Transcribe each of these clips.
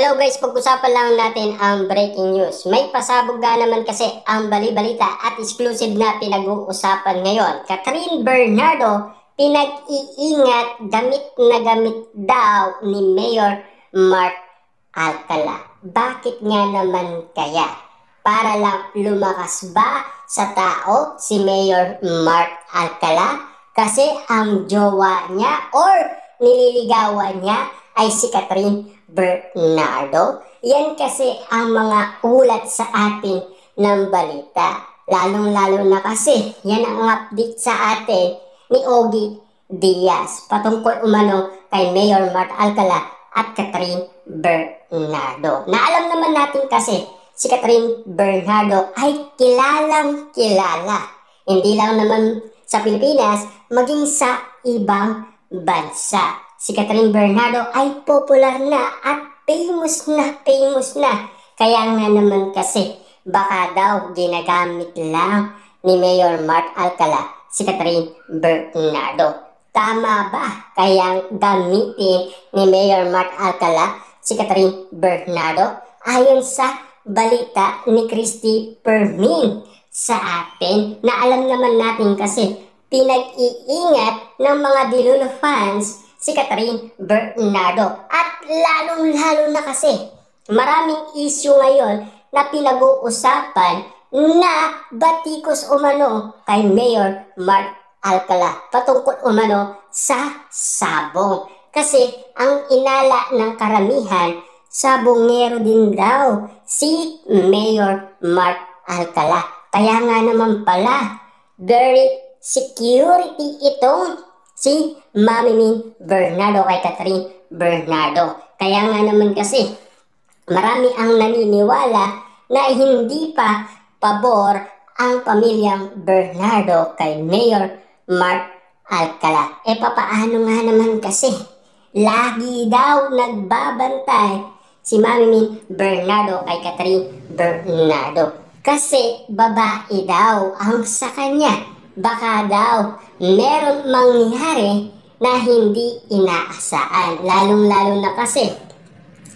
Hello guys, pag-usapan lang natin ang breaking news. May pasabog na naman kasi ang bali-balita at exclusive na pinag-uusapan ngayon. Catherine Bernardo, pinag-iingat gamit na gamit daw ni Mayor Mark Alcala. Bakit nga naman kaya? Para lang lumakas ba sa tao si Mayor Mark Alcala? Kasi ang jowa niya or nililigawan niya ay si Catherine Bernardo. Yan kasi ang mga ulat sa atin ng balita. Lalong-lalo na kasi yan ang update sa atin ni Ogie Diaz patungkol umano kay Mayor Mark Alcala at Catherine Bernardo. Na alam naman natin kasi si Catherine Bernardo ay kilalang kilala. Hindi lang naman sa Pilipinas, maging sa ibang bansa. Si Catherine Bernardo ay popular na at famous na. Kaya nga naman kasi baka daw ginagamit lang ni Mayor Mark Alcala si Catherine Bernardo. Tama ba kayang gamitin ni Mayor Mark Alcala si Catherine Bernardo? Ayon sa balita ni Christy Permin sa atin na alam naman natin kasi pinag-iingat ng mga Dilulo fans si Catherine Bernardo. At lalong-lalo na kasi maraming issue ngayon na pinag-uusapan na batikos umano kay Mayor Mark Alcala patungkol umano sa sabong. Kasi ang inala ng karamihan, sabongero din daw si Mayor Mark Alcala. Kaya nga naman pala, very security itong si Mami Min Bernardo kay Catherine Bernardo. Kaya nga naman kasi marami ang naniniwala na hindi pa pabor ang pamilyang Bernardo kay Mayor Mark Alcala. Papaano nga naman kasi lagi daw nagbabantay si Mami Min Bernardo kay Catherine Bernardo. Kasi babae daw ang sa kanya. Baka daw meron mangyari na hindi inaasahan. Lalong-lalo na kasi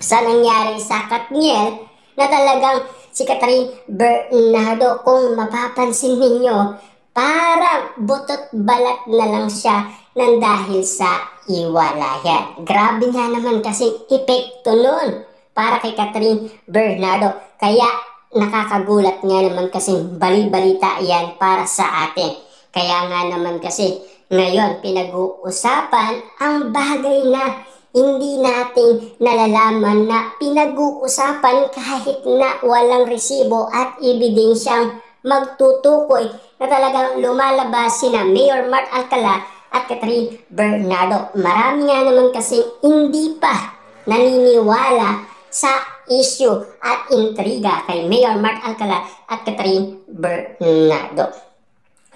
sa nangyari sa Katniel na talagang si Catherine Bernardo, kung mapapansin ninyo, parang butot balat na lang siya nang dahil sa iwalayan. Grabe nga naman kasi epekto nun para kay Catherine Bernardo. Kaya nakakagulat nga naman kasi bali-balita yan para sa atin. Kaya nga naman kasi ngayon pinag-uusapan ang bagay na hindi natin nalalaman na pinag-uusapan kahit na walang resibo at ebidensyang magtutukoy na talagang lumalabas sina Mayor Mark Alcala at Catherine Bernardo. Marami nga naman kasi hindi pa naniniwala sa issue at intriga kay Mayor Mark Alcala at Catherine Bernardo.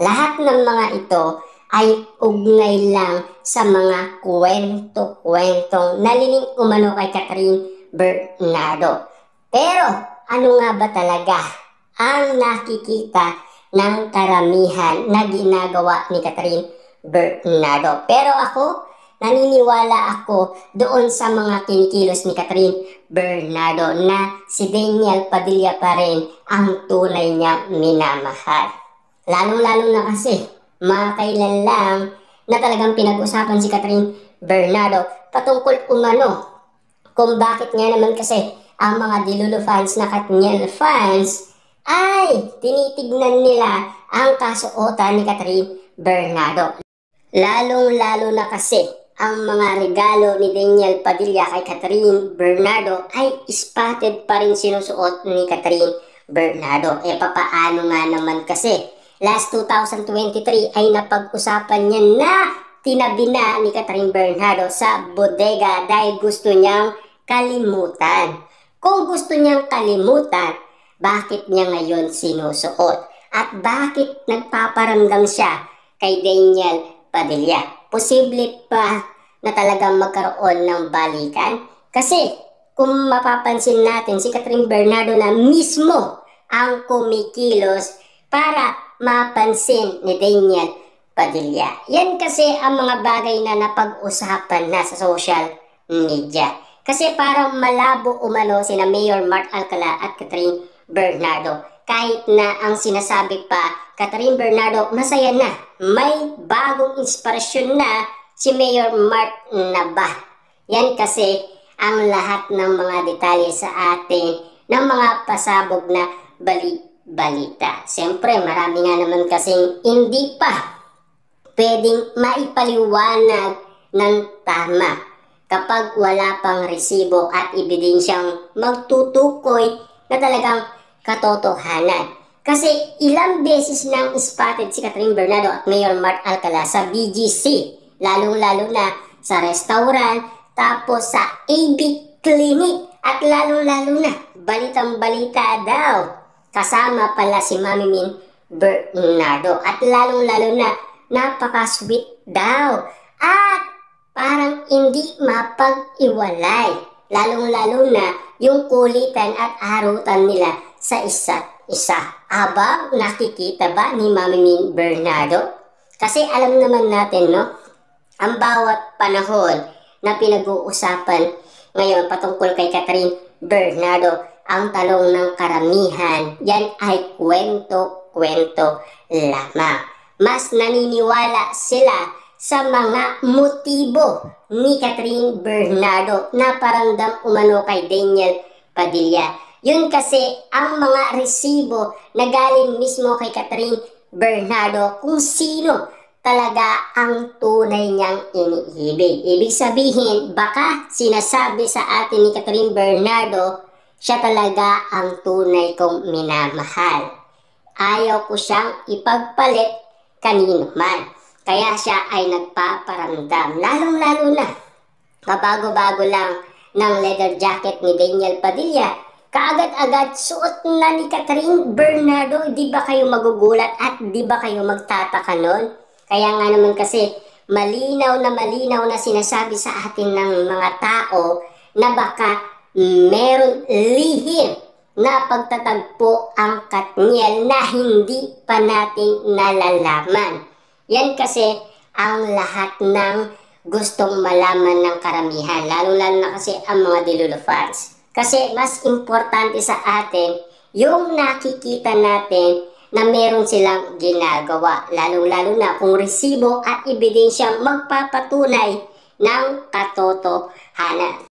Lahat ng mga ito ay ugnay lang sa mga kwento-kwentong nalining umano kay Catherine Bernardo. Pero ano nga ba talaga ang nakikita ng karamihan na ginagawa ni Catherine Bernardo? Pero ako, naniniwala ako doon sa mga kinikilos ni Catherine Bernardo na si Daniel Padilla pa rin ang tunay niya minamahal. Lalong-lalo na kasi mga kailan lang na talagang pinag-usapan si Catherine Bernardo patungkol umano kung bakit nga naman kasi ang mga Dilulo fans na Katniel fans ay tinitignan nila ang kasuotan ni Catherine Bernardo. Lalong-lalo na kasi ang mga regalo ni Daniel Padilla kay Catherine Bernardo ay spotted pa rin sinusuot ni Catherine Bernardo. Papaano nga naman kasi last 2023 ay napag-usapan niya na tinabi na ni Catherine Bernardo sa bodega dahil gusto niyang kalimutan. Kung gusto niyang kalimutan, bakit niya ngayon sinusuot? At bakit nagpaparamdam siya kay Daniel Padilla? Posible pa na talagang magkaroon ng balikan? Kasi kung mapapansin natin, si Catherine Bernardo na mismo ang kumikilos para mapansin ni Daniel Padilla. Yan kasi ang mga bagay na napag-usapan na sa social media. Kasi parang malabo umano sina Mayor Mark Alcala at Catherine Bernardo. Kahit na ang sinasabi pa, Catherine Bernardo, masaya na. May bagong inspirasyon na si Mayor Mark na ba? Yan kasi ang lahat ng mga detalye sa atin ng mga pasabog na balita. Siyempre, marami nga naman kasing hindi pa pwedeng maipaliwanag ng tama kapag wala pang resibo at ebidensyang magtutukoy na talagang katotohanan. Kasi ilang beses nang spotted si Catherine Bernardo at Mayor Mark Alcala sa BGC, lalong-lalo na sa restaurant, tapos sa AB Clinic, at lalong-lalo na balitang-balita daw kasama pala si Mami Min Bernardo, at lalong-lalo na napaka-sweet daw at parang hindi mapag-iwalay, lalong-lalo na yung kulitan at arutan nila sa isa't isa. Aba, nakikita ba ni Mami Min Bernardo? Kasi alam naman natin, no, ang bawat panahon na pinag-uusapan ngayon patungkol kay Catherine Bernardo, ang tanong ng karamihan, yan ay kwento-kwento lamang. Mas naniniwala sila sa mga motibo ni Catherine Bernardo na paramdam umano kay Daniel Padilla. Yun kasi ang mga resibo na galing mismo kay Catherine Bernardo kung sino talaga ang tunay niyang iniibig. Ibig sabihin, baka sinasabi sa atin ni Catherine Bernardo, siya talaga ang tunay kong minamahal. Ayaw ko siyang ipagpalit kanino man. Kaya siya ay nagpaparamdam. Lalong-lalo na, kabago-bago lang ng leather jacket ni Daniel Padilla, kaagad-agad suot na ni Catherine Bernardo. Di ba kayo magugulat at di ba kayo magtataka nun? Kaya nga naman kasi malinaw na sinasabi sa atin ng mga tao na baka meron lihim na pagtatagpo ang Katniel na hindi pa natin nalalaman. Yan kasi ang lahat ng gustong malaman ng karamihan, lalo-lalo na kasi ang mga Delulu fans. Kasi mas importante sa atin yung nakikita natin na meron silang ginagawa, lalong-lalo na kung resibo at ebidensyang magpapatunay ng katotohanan.